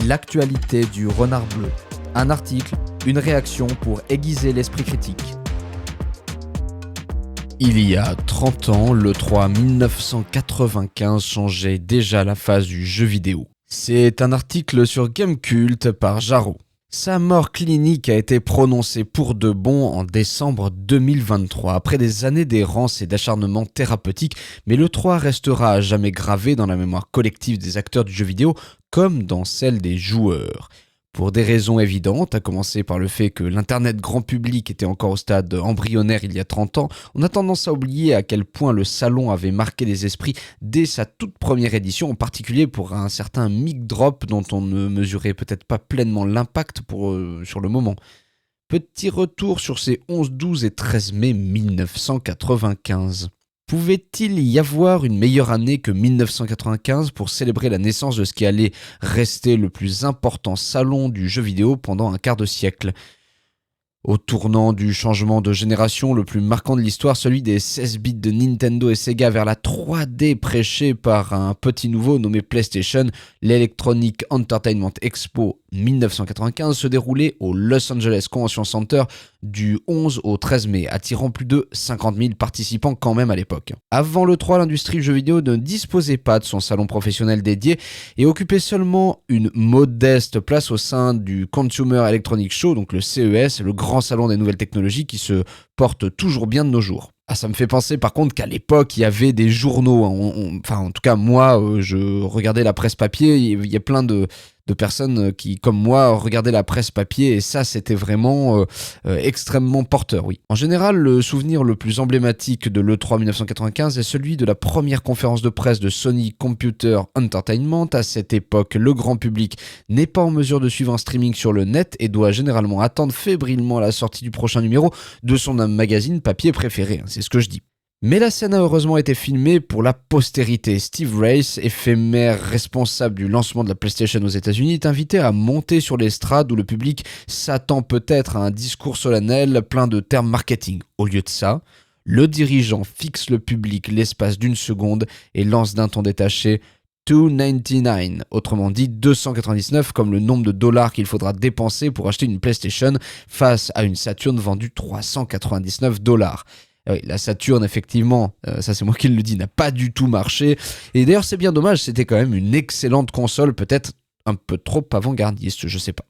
L'actualité du renard bleu. Un article, une réaction pour aiguiser l'esprit critique. Il y a 30 ans, l'E3 1995 changeait déjà la face du jeu vidéo. C'est un article sur Gamecult par Jaro. Sa mort clinique a été prononcée pour de bon en décembre 2023, après des années d'errance et d'acharnement thérapeutique, mais l'E3 restera à jamais gravé dans la mémoire collective des acteurs du jeu vidéo, comme dans celle des joueurs. Pour des raisons évidentes, à commencer par le fait que l'internet grand public était encore au stade embryonnaire il y a 30 ans, on a tendance à oublier à quel point le salon avait marqué les esprits dès sa toute première édition, en particulier pour un certain mic drop dont on ne mesurait peut-être pas pleinement l'impact sur le moment. Petit retour sur ces 11, 12 et 13 mai 1995. Pouvait-il y avoir une meilleure année que 1995 pour célébrer la naissance de ce qui allait rester le plus important salon du jeu vidéo pendant un quart de siècle ? Au tournant du changement de génération le plus marquant de l'histoire, celui des 16 bits de Nintendo et Sega vers la 3D prêchée par un petit nouveau nommé PlayStation, l'Electronic Entertainment Expo 1995 se déroulait au Los Angeles Convention Center du 11 au 13 mai, attirant plus de 50 000 participants quand même à l'époque. Avant l'E3, l'industrie du jeu vidéo ne disposait pas de son salon professionnel dédié et occupait seulement une modeste place au sein du Consumer Electronics Show, donc le CES, le grand salon des nouvelles technologies qui se porte toujours bien de nos jours. Ah, ça me fait penser par contre qu'à l'époque il y avait des journaux, enfin en tout cas moi je regardais la presse papier, il y a plein de personnes qui comme moi regardaient la presse papier et ça c'était vraiment extrêmement porteur, oui. En général le souvenir le plus emblématique de l'E3 1995 est celui de la première conférence de presse de Sony Computer Entertainment. À cette époque le grand public n'est pas en mesure de suivre un streaming sur le net et doit généralement attendre fébrilement la sortie du prochain numéro de son magazine papier préféré, c'est ce que je dis. Mais la scène a heureusement été filmée pour la postérité. Steve Race, éphémère responsable du lancement de la PlayStation aux États-Unis, est invité à monter sur l'estrade où le public s'attend peut-être à un discours solennel plein de termes marketing. Au lieu de ça, le dirigeant fixe le public l'espace d'une seconde et lance d'un ton détaché $299, autrement dit 299 comme le nombre de dollars qu'il faudra dépenser pour acheter une PlayStation face à une Saturn vendue $399. Oui, la Saturn, effectivement, ça c'est moi qui le dis, n'a pas du tout marché. Et d'ailleurs, c'est bien dommage, c'était quand même une excellente console, peut-être un peu trop avant-gardiste, je sais pas.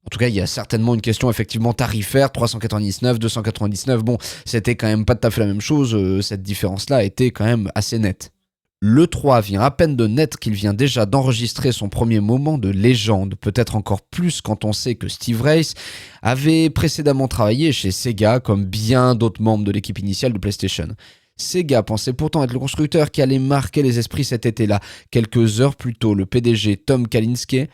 En tout cas, il y a certainement une question effectivement tarifaire, 399, 299, bon, c'était quand même pas tout à fait la même chose, cette différence-là était quand même assez nette. L'E3 vient à peine de naître qu'il vient déjà d'enregistrer son premier moment de légende, peut-être encore plus quand on sait que Steve Race avait précédemment travaillé chez Sega comme bien d'autres membres de l'équipe initiale de PlayStation. Sega pensait pourtant être le constructeur qui allait marquer les esprits cet été-là. Quelques heures plus tôt, le PDG Tom Kalinske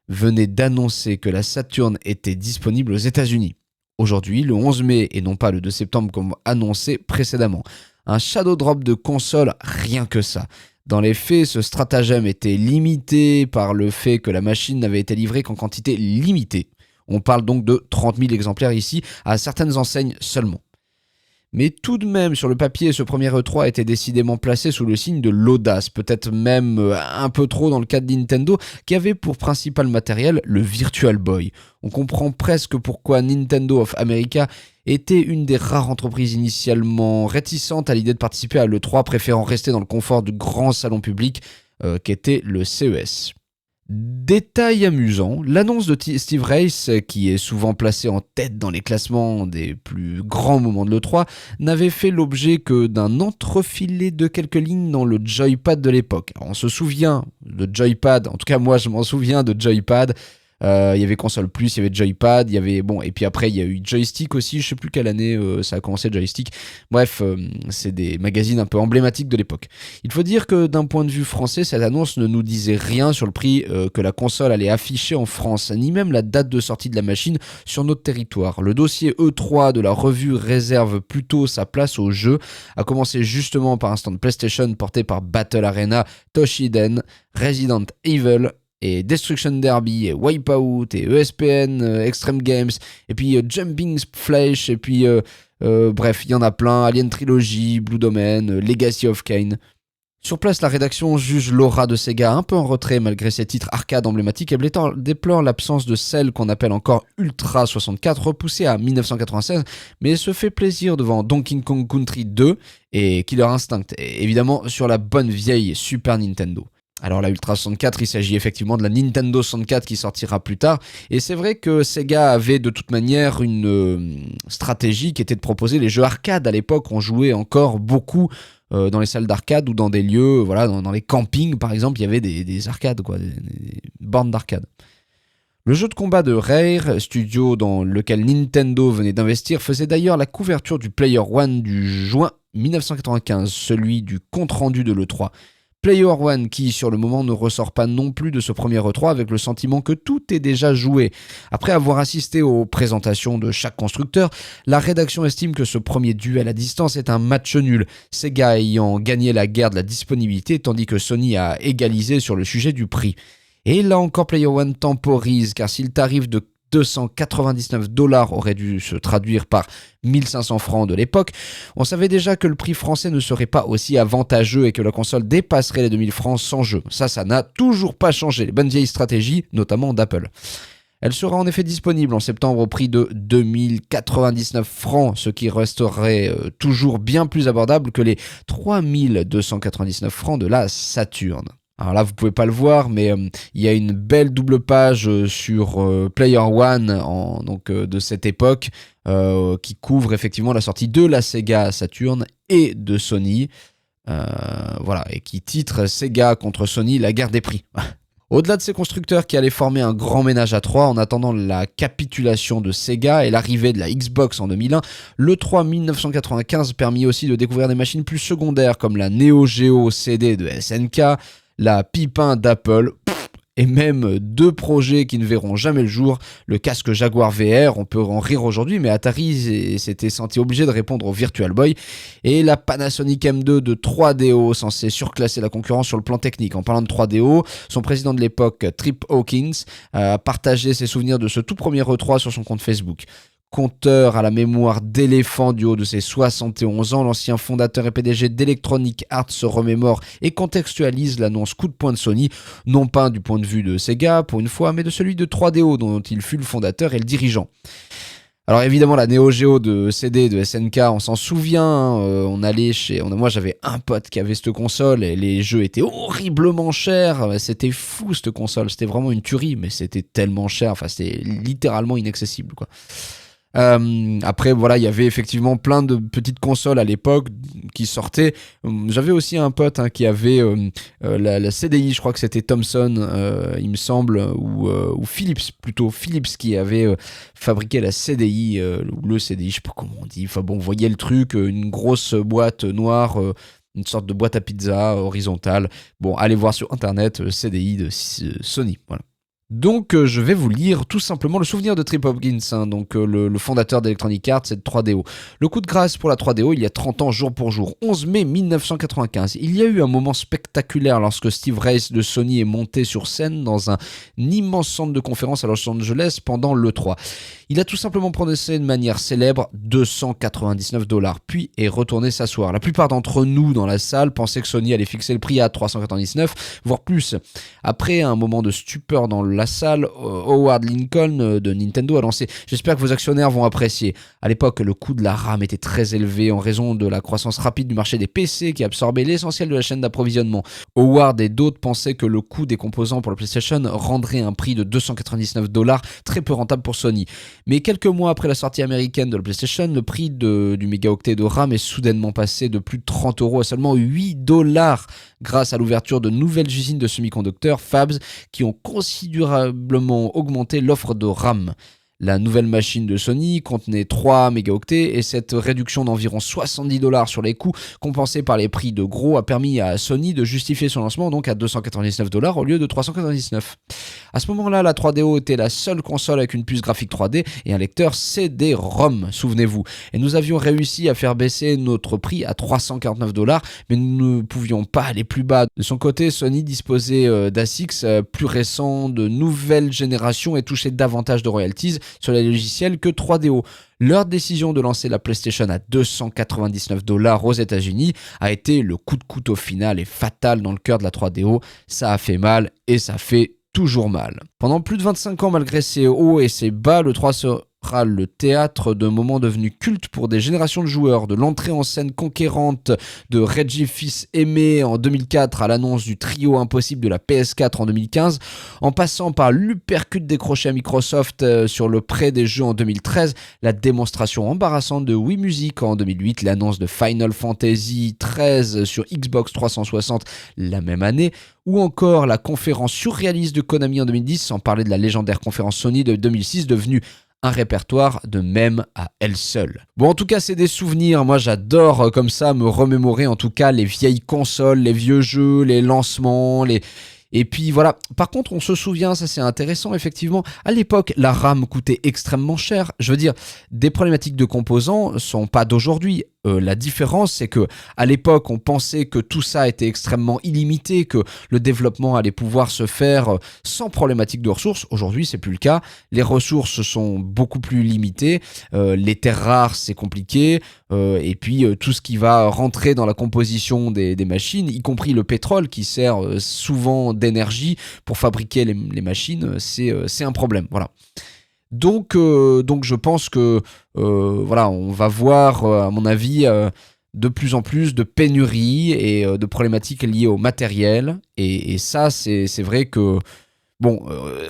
venait d'annoncer que la Saturn était disponible aux États-Unis. Aujourd'hui, le 11 mai et non pas le 2 septembre comme annoncé précédemment. Un shadow drop de console, rien que ça. Dans les faits, ce stratagème était limité par le fait que la machine n'avait été livrée qu'en quantité limitée. On parle donc de 30 000 exemplaires ici, à certaines enseignes seulement. Mais tout de même, sur le papier, ce premier E3 était décidément placé sous le signe de l'audace, peut-être même un peu trop dans le cas de Nintendo, qui avait pour principal matériel le Virtual Boy. On comprend presque pourquoi Nintendo of America était une des rares entreprises initialement réticentes à l'idée de participer à l'E3, préférant rester dans le confort du grand salon public qu'était le CES. Détail amusant, l'annonce de Steve Race, qui est souvent placé en tête dans les classements des plus grands moments de l'E3, n'avait fait l'objet que d'un entrefilé de quelques lignes dans le Joypad de l'époque. Alors, on se souvient de Joypad, en tout cas moi je m'en souviens de Joypad. Il y avait console plus, il y avait Joypad, il y avait et puis après il y a eu joystick aussi, je sais plus quelle année ça a commencé joystick. Bref, c'est des magazines un peu emblématiques de l'époque. Il faut dire que d'un point de vue français, cette annonce ne nous disait rien sur le prix que la console allait afficher en France, ni même la date de sortie de la machine sur notre territoire. Le dossier E3 de la revue réserve plutôt sa place au jeu, à commencer justement par un stand PlayStation porté par Battle Arena, Toshiden, Resident Evil et Destruction Derby, et Wipeout, et ESPN, Extreme Games, et puis Jumping Flash, et puis bref, il y en a plein, Alien Trilogy, Blue Domain, Legacy of Kain. Sur place, la rédaction juge l'aura de Sega un peu en retrait malgré ses titres arcade emblématiques et déplore l'absence de celle qu'on appelle encore Ultra 64 repoussée à 1996, mais se fait plaisir devant Donkey Kong Country 2 et Killer Instinct, et évidemment sur la bonne vieille Super Nintendo. Alors la Ultra 64, il s'agit effectivement de la Nintendo 64 qui sortira plus tard, et c'est vrai que Sega avait de toute manière une stratégie qui était de proposer les jeux arcade. À l'époque, on jouait encore beaucoup dans les salles d'arcade ou dans des lieux, voilà, dans les campings par exemple, il y avait des arcades, quoi, des bornes d'arcade. Le jeu de combat de Rare, studio dans lequel Nintendo venait d'investir, faisait d'ailleurs la couverture du Player One du juin 1995, celui du compte-rendu de l'E3. Player One qui, sur le moment, ne ressort pas non plus de ce premier E3 avec le sentiment que tout est déjà joué. Après avoir assisté aux présentations de chaque constructeur, la rédaction estime que ce premier duel à distance est un match nul, Sega ayant gagné la guerre de la disponibilité tandis que Sony a égalisé sur le sujet du prix. Et là encore, Player One temporise, car si le tarif de $299 aurait dû se traduire par 1500 francs de l'époque, on savait déjà que le prix français ne serait pas aussi avantageux et que la console dépasserait les 2000 francs sans jeu. Ça n'a toujours pas changé, les bonnes vieilles stratégies, notamment d'Apple. Elle sera en effet disponible en septembre au prix de 2099 francs, ce qui resterait toujours bien plus abordable que les 3299 francs de la Saturn. Alors là, vous pouvez pas le voir, mais il y a une belle double page sur Player One de cette époque qui couvre effectivement la sortie de la Sega Saturn et de Sony. Voilà, et qui titre Sega contre Sony, la guerre des prix. Au-delà de ces constructeurs qui allaient former un grand ménage à trois en attendant la capitulation de Sega et l'arrivée de la Xbox en 2001, l'E3 1995 permit aussi de découvrir des machines plus secondaires comme la Neo Geo CD de SNK, la Pipin d'Apple, et même deux projets qui ne verront jamais le jour, le casque Jaguar VR, on peut en rire aujourd'hui, mais Atari s'était senti obligé de répondre au Virtual Boy, et la Panasonic M2 de 3DO, censée surclasser la concurrence sur le plan technique. En parlant de 3DO, son président de l'époque, Trip Hawkins, a partagé ses souvenirs de ce tout premier E3 sur son compte Facebook. Conteur à la mémoire d'éléphant du haut de ses 71 ans, l'ancien fondateur et PDG d'Electronic Arts se remémore et contextualise l'annonce coup de poing de Sony, non pas du point de vue de Sega pour une fois, mais de celui de 3DO dont il fut le fondateur et le dirigeant. Alors évidemment la Neo Geo de CD de SNK, on s'en souvient, moi j'avais un pote qui avait cette console et les jeux étaient horriblement chers, c'était fou cette console, c'était vraiment une tuerie, mais c'était tellement cher, enfin c'était littéralement inaccessible quoi. Après voilà, il y avait effectivement plein de petites consoles à l'époque qui sortaient. J'avais aussi un pote qui avait la CDI, je crois que c'était Thomson il me semble, ou Philips plutôt, Philips qui avait fabriqué la CDI ou le CDI, je sais pas comment on dit, enfin bon, vous voyez le truc, une grosse boîte noire, une sorte de boîte à pizza horizontale. Bon, allez voir sur internet, CDI de Sony, voilà. Donc je vais vous lire tout simplement le souvenir de Trip Hawkins, le fondateur d'Electronic Arts et de 3DO. Le coup de grâce pour la 3DO il y a 30 ans jour pour jour, 11 mai 1995. Il y a eu un moment spectaculaire lorsque Steve Race de Sony est monté sur scène dans un immense centre de conférence à Los Angeles pendant l'E3. Il a tout simplement prononcé de manière célèbre $299, puis est retourné s'asseoir. La plupart d'entre nous dans la salle pensaient que Sony allait fixer le prix à $399, voire plus. Après un moment de stupeur dans la salle, Howard Lincoln de Nintendo a lancé « J'espère que vos actionnaires vont apprécier ». À l'époque, le coût de la RAM était très élevé en raison de la croissance rapide du marché des PC qui absorbait l'essentiel de la chaîne d'approvisionnement. Howard et d'autres pensaient que le coût des composants pour la PlayStation rendrait un prix de $299 très peu rentable pour Sony. Mais quelques mois après la sortie américaine de la PlayStation, le prix du mégaoctet de RAM est soudainement passé de plus de 30 € à seulement $8 grâce à l'ouverture de nouvelles usines de semi-conducteurs, fabs, qui ont considérablement augmenté l'offre de RAM. La nouvelle machine de Sony contenait 3 mégaoctets et cette réduction d'environ $70 sur les coûts compensés par les prix de gros a permis à Sony de justifier son lancement donc à $299 au lieu de $399. À ce moment-là, la 3DO était la seule console avec une puce graphique 3D et un lecteur CD-ROM, souvenez-vous. Et nous avions réussi à faire baisser notre prix à $349, mais nous ne pouvions pas aller plus bas. De son côté, Sony disposait d'ASICS plus récents de nouvelle génération et touchait davantage de royalties, sur les logiciels que 3DO. Leur décision de lancer la PlayStation à $299 aux États-Unis a été le coup de couteau final et fatal dans le cœur de la 3DO. Ça a fait mal et ça fait toujours mal. Pendant plus de 25 ans, malgré ses hauts et ses bas, le 3 sera le théâtre de moments devenus cultes pour des générations de joueurs, de l'entrée en scène conquérante de Reggie Fils-Aimé en 2004 à l'annonce du trio impossible de la PS4 en 2015, en passant par l'uppercut décroché à Microsoft sur le prêt des jeux en 2013, la démonstration embarrassante de Wii Music en 2008, l'annonce de Final Fantasy XIII sur Xbox 360 la même année, ou encore la conférence surréaliste de Konami en 2010, sans parler de la légendaire conférence Sony de 2006 devenue un répertoire de mèmes à elle seule. Bon, en tout cas, c'est des souvenirs. Moi, j'adore comme ça me remémorer en tout cas les vieilles consoles, les vieux jeux, les lancements, Et puis voilà, par contre on se souvient, ça c'est intéressant effectivement, à l'époque la RAM coûtait extrêmement cher, je veux dire, des problématiques de composants sont pas d'aujourd'hui. La différence c'est que à l'époque on pensait que tout ça était extrêmement illimité, que le développement allait pouvoir se faire sans problématique de ressources. Aujourd'hui c'est plus le cas, les ressources sont beaucoup plus limitées, les terres rares c'est compliqué, et puis tout ce qui va rentrer dans la composition des machines, y compris le pétrole qui sert souvent d'énergie pour fabriquer les machines, c'est un problème, voilà. Donc je pense que voilà, on va voir à mon avis de plus en plus de pénuries et de problématiques liées au matériel, et ça c'est vrai que bon,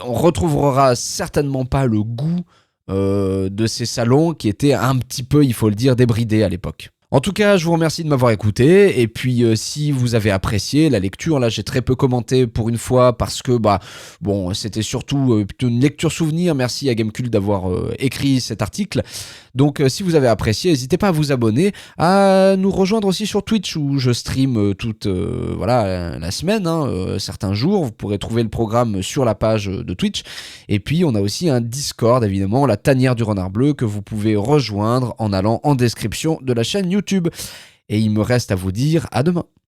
on retrouvera certainement pas le goût de ces salons qui étaient un petit peu, il faut le dire, débridés à l'époque. En tout cas, je vous remercie de m'avoir écouté, et puis si vous avez apprécié la lecture, là j'ai très peu commenté pour une fois parce que bon, c'était surtout plutôt une lecture souvenir. Merci à Gamecult d'avoir écrit cet article. Donc si vous avez apprécié, n'hésitez pas à vous abonner, à nous rejoindre aussi sur Twitch où je stream toute la semaine, certains jours. Vous pourrez trouver le programme sur la page de Twitch. Et puis on a aussi un Discord, évidemment, la tanière du renard bleu, que vous pouvez rejoindre en allant en description de la chaîne YouTube. Et il me reste à vous dire à demain.